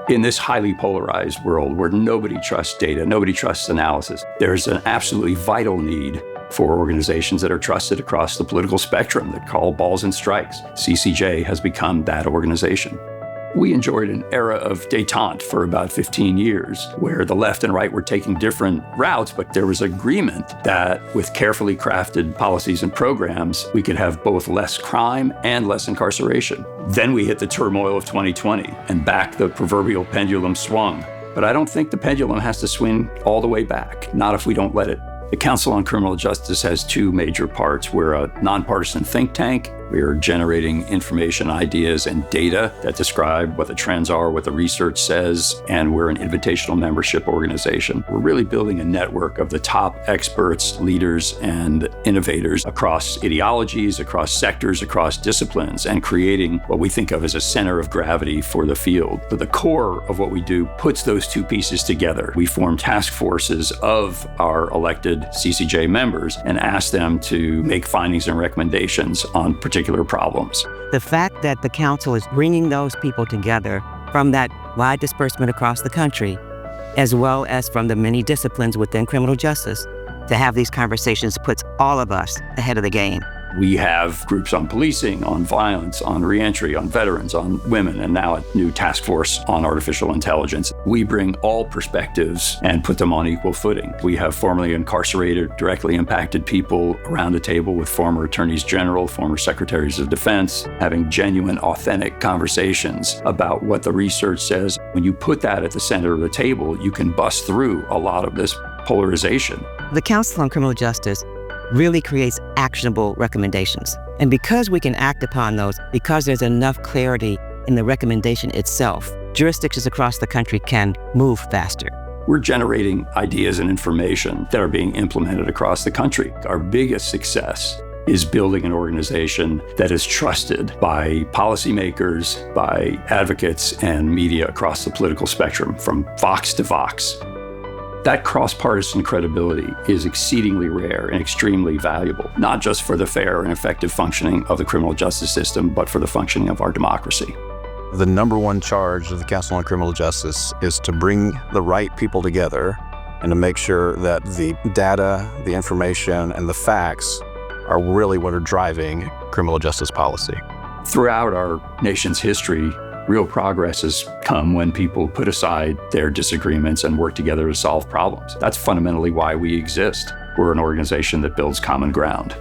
In this highly polarized world where nobody trusts data, nobody trusts analysis, there's an absolutely vital need for organizations that are trusted across the political spectrum that call balls and strikes. CCJ has become that organization. We enjoyed an era of détente for about 15 years, where the left and right were taking different routes, but there was agreement that with carefully crafted policies and programs, we could have both less crime and less incarceration. Then we hit the turmoil of 2020, and back the proverbial pendulum swung. But I don't think the pendulum has to swing all the way back, not if we don't let it. The Council on Criminal Justice has two major parts. We're a nonpartisan think tank. We are generating information, ideas, and data that describe what the trends are, what the research says, and we're an invitational membership organization. We're really building a network of the top experts, leaders, and innovators across ideologies, across sectors, across disciplines, and creating what we think of as a center of gravity for the field. But the core of what we do puts those two pieces together. We form task forces of our elected CCJ members and ask them to make findings and recommendations on particular problems. The fact that the council is bringing those people together from that wide disbursement across the country, as well as from the many disciplines within criminal justice, to have these conversations puts all of us ahead of the game. We have groups on policing, on violence, on reentry, on veterans, on women, and now a new task force on artificial intelligence. We bring all perspectives and put them on equal footing. We have formerly incarcerated, directly impacted people around the table with former attorneys general, former secretaries of defense, having genuine, authentic conversations about what the research says. When you put that at the center of the table, you can bust through a lot of this polarization. The Council on Criminal Justice really creates actionable recommendations. And because we can act upon those, because there's enough clarity in the recommendation itself, jurisdictions across the country can move faster. We're generating ideas and information that are being implemented across the country. Our biggest success is building an organization that is trusted by policymakers, by advocates, and media across the political spectrum, from Vox to Vox. That cross-partisan credibility is exceedingly rare and extremely valuable, not just for the fair and effective functioning of the criminal justice system, but for the functioning of our democracy. The number one charge of the Council on Criminal Justice is to bring the right people together and to make sure that the data, the information, and the facts are really what are driving criminal justice policy. Throughout our nation's history, real progress has come when people put aside their disagreements and work together to solve problems. That's fundamentally why we exist. We're an organization that builds common ground.